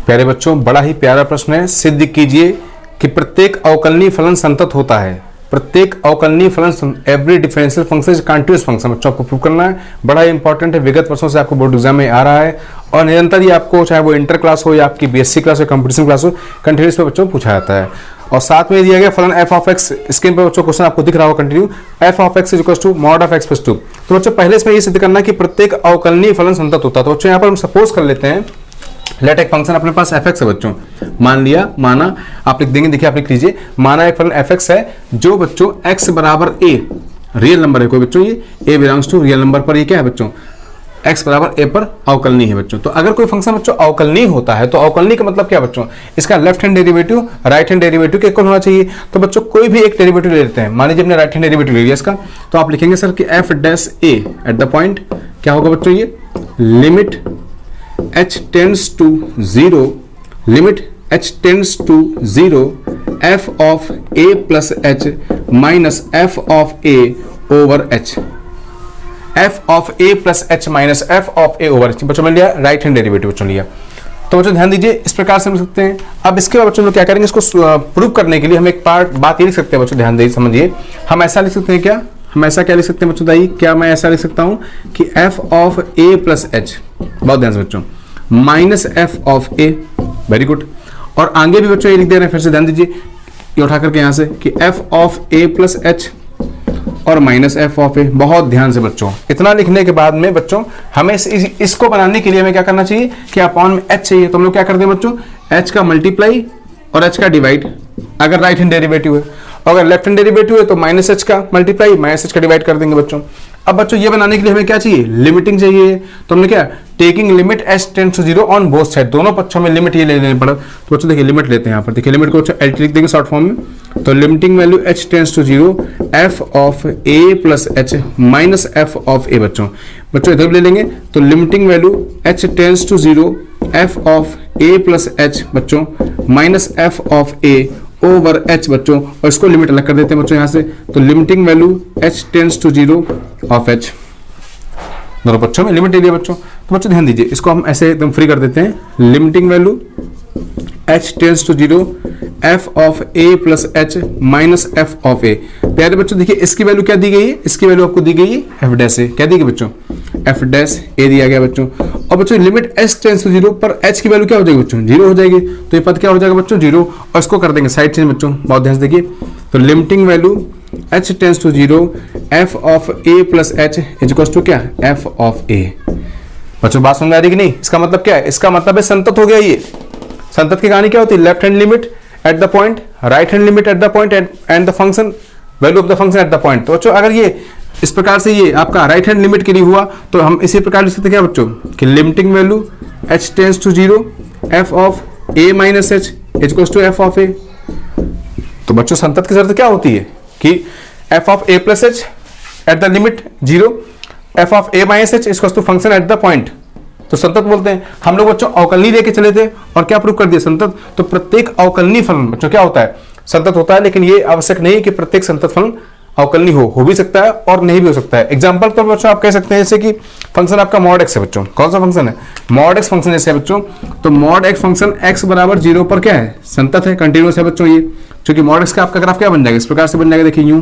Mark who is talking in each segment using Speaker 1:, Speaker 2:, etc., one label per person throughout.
Speaker 1: प्यारे बच्चों, बड़ा ही प्यारा प्रश्न है। सिद्ध कीजिए कि प्रत्येक अवकलनीय फलन संतत होता है। प्रत्येक अवकलनीय फलन, every differential function is continuous function. बच्चों आपको प्रूव करना है, बड़ा ही इंपॉर्टेंट है। विगत वर्षों से आपको बोर्ड एग्जाम में आ रहा है और निरंतर ही आपको, चाहे वो इंटर क्लास हो या आपकी बीएससी क्लास हो, कंपटीशन क्लास हो, कंटिन्यूअस पे बच्चों पूछा जाता है। और साथ में दिया गया फलन एफ ऑफ एक्स, स्क्रीन पर बच्चों क्वेश्चन आपको दिख रहा होगा continue, f of x is equal to mod of x plus 2। तो बच्चों पहले इसमें ये सिद्ध करना है कि प्रत्येक अवकलनीय फलन संतत होता है। तो बच्चों यहाँ पर हम सपोज कर लेते हैं, लेट एक फंक्शन अपने पास एफ एक्स है बच्चों, माना आप लिख देंगे, देखिए आप लिख लीजिए, माना एक फलन एफ एक्स है जो बच्चों एक्स बराबर ए रियल नंबर है कोई बच्चों, ये ए बिलोंग्स टू रियल नंबर पर ये क्या है बच्चों, एक्स बराबर ए पर अवकलनीय है बच्चों। तो अगर कोई फंक्शन बच्चों अवकलनीय होता है तो अवकलनीय का मतलब क्या बच्चों, इसका left hand derivative right hand derivative के इक्वल होना चाहिए। तो बच्चों कोई भी एक डेरिवेटिव ले लेते हैं, मान लीजिए हमने राइट हैंड डेरिवेटिव ले लिया इसका, तो आप लिखेंगे सर कि F dash A eight the point क्या होगा बच्चों, ये limit h tends to 0, limit h tends to 0 f of a plus h minus f of a over h, f of a plus h minus f of a over h। बच्चों मैंने लिया right hand derivative बच्चों लिया। तो बच्चों ध्यान दीजिए, इस प्रकार से हम सकते हैं। अब इसके बाद बच्चों लोग क्या करेंगे, इसको प्रूव करने के लिए हम एक बात ये लिख सकते हैं बच्चों, ध्यान दीजिए समझिए। हम ऐसा लिख सकते हैं क्या, हम ऐसा क्या लिख सकते हैं बच्चों, दाई क्या मैं ऐसा लिख सकता हूं कि f of a plus h, बहुत ध्यान से बच्चों, minus f of a, very good. और आगे भी बच्चों ये लिख दे रहे हैं, फिर से ध्यान दीजिए, ये उठा करके यहां से कि f of a plus h और माइनस f ऑफ a। बहुत ध्यान से बच्चों, इतना लिखने के बाद में बच्चों हमें इसको बनाने के लिए हमें क्या करना चाहिए कि अपॉन में h चाहिए। तो हम लोग क्या करते हैं बच्चों, h का मल्टीप्लाई और h का डिवाइड, अगर राइट हैंड डेरिवेटिव है, अगर लेफ्ट हैंड डेरिवेटिव है तो माइनस h का मल्टीप्लाई माइनस h का डिवाइड कर देंगे बच्चों। अब बच्चों ये बनाने के लिए हमें क्या चाहिए, लिमिटिंग चाहिए। तो हमने क्या, taking limit h tends to 0 on both side, दोनों पक्षों में लिमिट ये ले लेने पड़ा। तो बच्चों देखिए लिमिट लेते हैं यहाँ पर, देखिए लिमिट को एल लिख देंगे शॉर्ट फॉर्म में। तो limiting value h tends to 0 f of a plus h minus f of a। बच्चों इधर भी ले लेंगे, तो limiting value h tends to 0 f of a plus h बच्चों minus f of a over h बच्चों, और इसको लिमिट अलग कर देते हैं बच्चों यहाँ से। तो limiting value h tends to 0 of h, दोनों पक्षों में लिमिट ले लिया बच्चों। तो बच्चों ध्यान दीजिए, इसको हम ऐसे एकदम फ्री कर देते हैं, limiting value h tends to 0 f of a plus h minus f of a। प्यारे बच्चों देखिए इसकी वैल्यू क्या दी गई है, इसकी वैल्यू आपको दी गई है f डैश a, क्या दी गई बच्चों, f डैश a दिया गया बच्चों। और बच्चों लिमिट h टेंड्स टू 0 पर h की वैल्यू क्या हो जाएगी बच्चों, 0 हो जाएगी। तो ये पद क्या हो जाएगा बच्चों, 0, और इसको कर देंगे साइड चेंज बच्चों, बहुत ध्यान से देखिए। तो limiting value h tends to 0 f of a plus h is equal to क्या, f ऑफ a। बच्चों बात समझ आ रही कि नहीं, इसका मतलब क्या है, इसका मतलब है संतत हो गया। ये संतत की कहानी क्या होती है, left hand limit at the point, right hand limit at the point and the function value of the function at the point. तो बच्चों अगर ये इस प्रकार से ये आपका राइट हैंड लिमिट के लिए हुआ तो हम इसी प्रकार लिख सकते हैं क्या बच्चों, कि limiting value h tends to 0 f of a minus h is equal to f of a। तो बच्चों संतत की शर्त क्या होती है कि f of a plus h at the limit 0 f of a minus h is equal to function at the point. तो संतत बोलते हैं। हम लोग बच्चों अवकलनीय लेके चले थे और क्या प्रूव कर दिया, संतत। तो प्रत्येक अवकलनीय फलन बच्चों क्या होता है, संतत होता है। लेकिन ये आवश्यक नहीं कि प्रत्येक संतत फलन अवकलनीय हो भी सकता है और नहीं भी हो सकता है। एग्जांपल तो बच्चों आप कह सकते हैं जैसे कि फंक्शन आपका मॉड एक्स है बच्चों, कौन सा फंक्शन है, मॉड एक्स फंक्शन जैसे है बच्चों। तो मॉड एक्स फंक्शन x बराबर 0 पर क्या है, संतत है, कंटिन्यूअस है बच्चों ये, क्योंकि मॉड एक्स का आपका ग्राफ क्या बन जाएगा, इस प्रकार से बन जाएगा, देखिए यूं।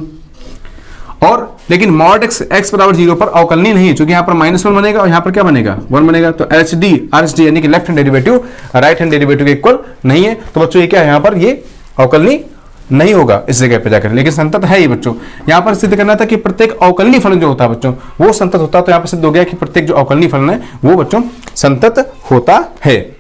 Speaker 1: और लेकिन मॉड x बराबर 0 पर अवकलनीय नहीं है, क्योंकि यहाँ पर -1 बनेगा और यहाँ पर क्या बनेगा, 1 बनेगा। तो RHD यानी कि left hand derivative right hand derivative के इक्वल नहीं है। तो बच्चों ये क्या है, यहाँ पर ये अवकलनीय नहीं होगा इस जगह पे जाकर, लेकिन संतत है ये बच्चों। यहाँ पर सिद्ध करना था कि प्रत्येक अवकलनीय फलन जो होता है बच्चों वो संतत होता है। तो यहाँ पर सिद्ध हो गया कि प्रत्येक जो अवकलनीय फलन है वो बच्चों संतत होता है।